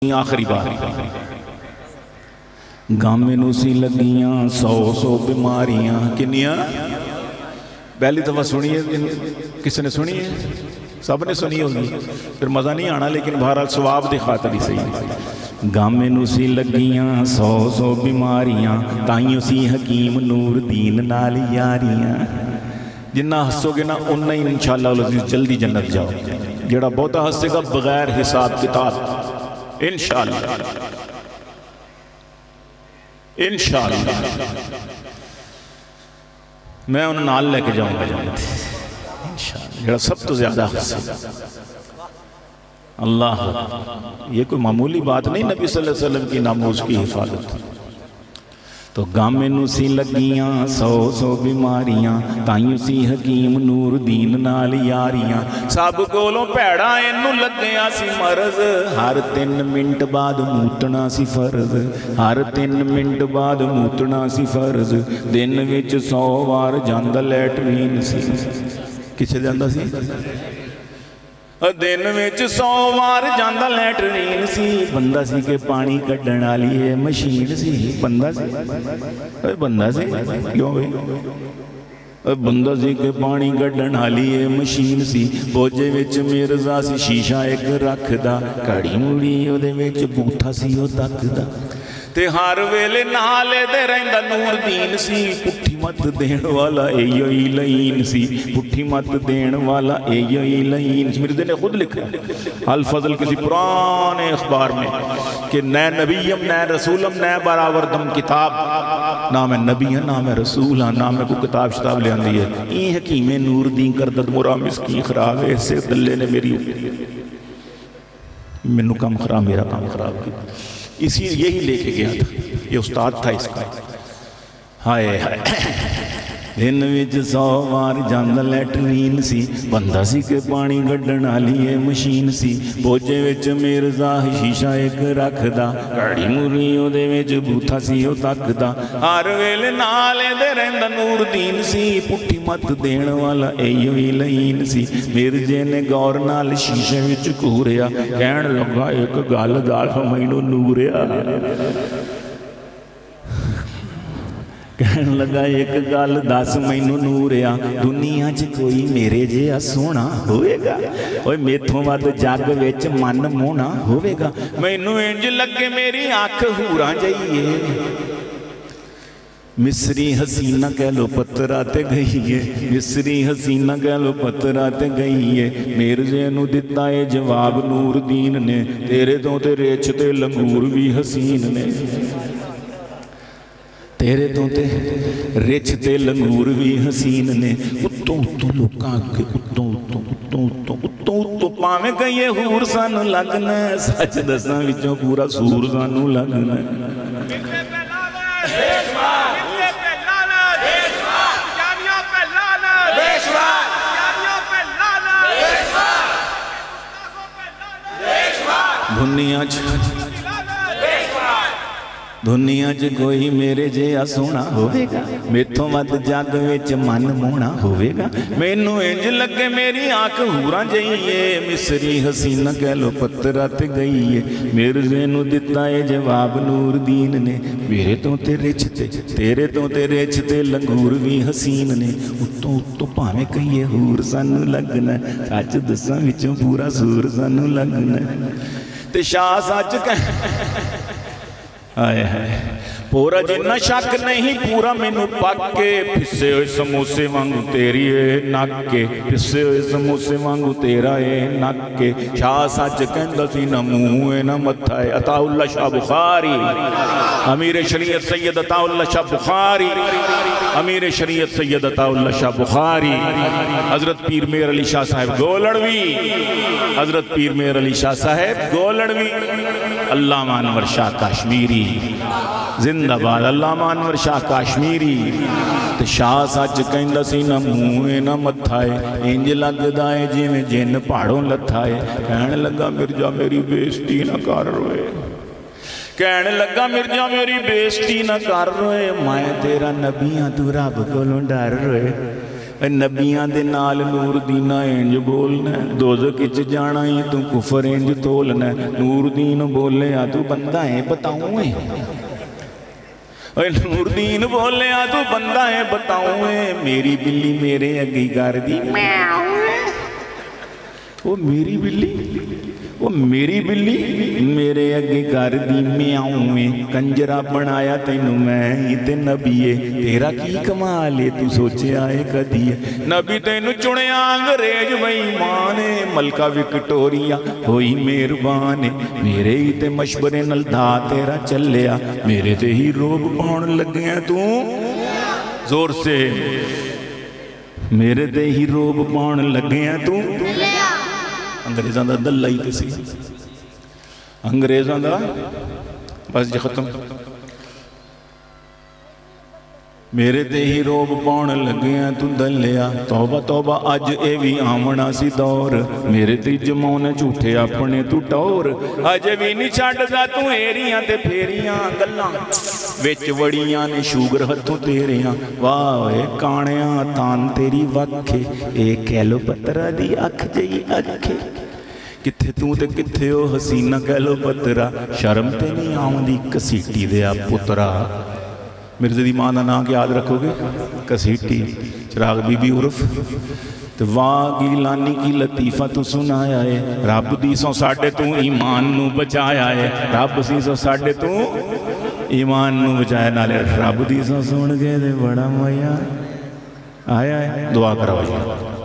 आखिरी बार गामे नूं सी लगियां 100 बीमारियां किनिया पहली दफा सुनी है किसी ने सुनी है सब ने सुनी होगी फिर मज़ा नहीं आना लेकिन बहरहाल सवाब दी खातर ही सही। गामे नूं सी लगियां 100 बीमारियां ताइयों सी हकीम नूर दीन नाल यारियां। जिन्ना हसोगे ना उन्ना ही इंशाअल्लाह जल्दी जन्नत जाओ। जेड़ा बहुता हसेगा बगैर हिसाब किताब इंशाअल्लाह मैं उन्हें नाल लेके जाऊंगा इंशाअल्लाह जेड़ा सब तो ज्यादा हसेगा। अल्लाह ये कोई मामूली बात नहीं नबी सल्लल्लाहु अलैहि वसल्लम की नामूस की हिफाजत। तो गामे नूं सी लगियां 100 बीमारियां ताइयों सी हकीम नूर दीन नाल यारियां। सब कोलों भैड़ा इनू लग्या सी मरज हर 3 मिनट बाद मूतना सी फर्ज हर 3 मिनट बाद मूतना सी फर्ज। दिन विच 100 बार जांदा लैटरीन सी किथे जांदा सी दिन विच 100 बार जांदा लैटरीन सी। बंदा सी के पानी कड्ढण वाली है मशीन सी बंदा सी क्यों भाई बंदा सी के पानी कड्ढण वाली है मशीन सी। बोझे विच मिर्जा सी शीशा एक रखदा घड़ी मुड़ी ओदे विच बूथा सी ओ तकदा ते हर वेले नाल दे रहिंदा नूर दीन सी। पुट्ठी मत देण वाला एयो ही लईन सी पुट्ठी मत देण वाला एयो ही लईन सी। मिर्जे ने खुद लिखा अल फजल किसी पुराने अखबार में कि न नबीयम न रसूलम न बरावरदम किताब ना मैं नबी हाँ ना मैं रसूल हाँ ना मैं कोई किताब शिताब ले आंदी है। ई हकीमे नूर दी करदत मोरा मिसकी खराब है इसे दल्ले ने मेरी मैनू काम खराब मेरा काम खराब किया इसी यही लेके गया था ये उस्ताद था इसका। हाय हाय दिन विच 100 बार जांदा लैटरीन सी बंदा सी के पानी कड्ढण वाली है मशीन सी। बोझे विच मिर्जा शीशा एक रखदा घड़ी मुरी ओदे विच बूथा सी ओ तकदा हर वेले नाल दे रहिंदा नूर दीन सी। पुट्ठी मत देण वाला एयो ही लईन सी। मिर्जे ने गौर नाल शीशे विच घूरिया कहण लगा एक गल दाल मैनू नूरिया कहन लगा एक गल दस मैनू नूरिया दुनिया च कोई मेरे जिहा सोहना होवेगा ओए मेथों वध जग विच मन मोहना होवेगा। मैनू इंज लगे मेरी अख हूरां जईए मिसरी हसीना कह लो पत्तरा ते गई है मिसरी हसीना कह लो पत्तरा ते गई है। मिर्जे नू दिता है जवाब नूर दीन ने तेरे तो ते रिछ ते लंगूर भी हसीन ने तेरे तो ते रिछ ते लंगूर भी हसीन ने। उत्तों उत्तों लोकां अगे उत्तों उत्तों उत्तों उत्तों उत्तों उत्तों भावें कहिए हूर सानू लगना सच दसां विचों पूरा सूर सानू लगना। दुनिया च कोई मेरे जिहा सोहना होवेगा मेथों वध जग विच मन मोहना होवेगा। मैनू इंज लगे मेरी आंख हूरां जईए मिसरी हसीना कह लो पत्तरा ते गई है। मिर्जे नू दिता है जवाब नूर दीन ने मेरे तो ते रिछ ते तेरे तो ते रिछ ते लंगूर भी हसीन ने। उत्तों उत्तों भावें कहिए हूर सानू लगना सच दसां विचों पूरा सूर सानू लगना ते शाह सच कह आए है पूरा जिन्ना शक नहीं पूरा मैनू पक के फिसे हुए समोसे वांगू तेरी नक के फिसे हुए समोसे वांगू तेरा नक के। शाह सच कहंदा सी ना मूँह है ना मत्था है। अताउल्ला शाह बुखारी अमीर शरीयत सैयद अताउल्ला शाह बुखारी अमीर शरीयत सैयद अताउल्ला शाह बुखारी हजरत पीर मेहर अली शाह साहब गोलड़वी हजरत पीर मेहर अली शाह साहब गोलड़वी अल्लामा अनवर शाह काश्मीरी जिंदाबाद अल्लामा अनवर शाह काश्मीरी। ते शाह सच कहंदा सी ना मूँह है ना मत्था है इंज लगदा है जिवें जिन पहाड़ों लथा है। कहण लगा मिर्जा मेरी बेइज्जती ना कर रोए कहण लगा मिर्जा मेरी बेइज्जती ना कर रोए मैं तेरा नबी हाँ तू रब कोलों डर रोए नबियां दे नाल नूरदीना इंज बोलना, दोज़ख विच जाना ही तू कुफर इंज तोलना। नूरदीन बोलिया तू बंदा है बताऊं है, नूरदीन बोलिया तू बंदा है बताऊं है। मेरी बिल्ली मेरे अगे कर दी म्याऊ, वो मेरी बिल्ली, वो मेरी बिल्ली मेरे अगे कर दी म्याऊ। कंजरा बनाया तेनू मैं ते नबीए, तेरा की कमाल है तू सोचिया है कदी है। नबी तेनू चुनिया अंग्रेज बेईमान, मलका विक्टोरिया होई मेहरबान। मेरे ही ते मशवरे नाल दा तेरा चलिया, मेरे ते ही रोब पाउण लग्या तू जोर से, मेरे ते ही रोब पाउण लग्या तू। अंग्रेज़ों का दल्ला ही तो सी, अंग्रेज़ों का बस जी खत्म। मेरे ते ही रोब पाउण लग्या तू दलिया, तौबा तौबा अज ये भी आमना सी दौर। मेरे ते जमाने झूठे अपने तू टौर, अजे भी नहीं छड्डदा तू एरियां ते फेरियां गल्लां विच वड़ियां ने शूगर हथों तेरियां। वाह काणिया तान तेरी वखे, ए कह लो पत्तरा दी अख जई अखे। किथे तू ते किथे ओ हसीना कह लो पत्तरा, शर्म ते नहीं आउंदी कसीटी दे आ पुत्रा। मिर्जे दी मां दा नाम याद रखोगे, कसीटी चिराग बीबी उर्फ। तो वाह की लानी की लतीफा तू सुनाया है, रब दी सौ साडे तू ईमान नू बचाया है। रब सी सौ साडे तू ईमान नू बचाया, नाले रब दी सौ सुन के ते बड़ा मजा आया है। दुआ कराओ जी।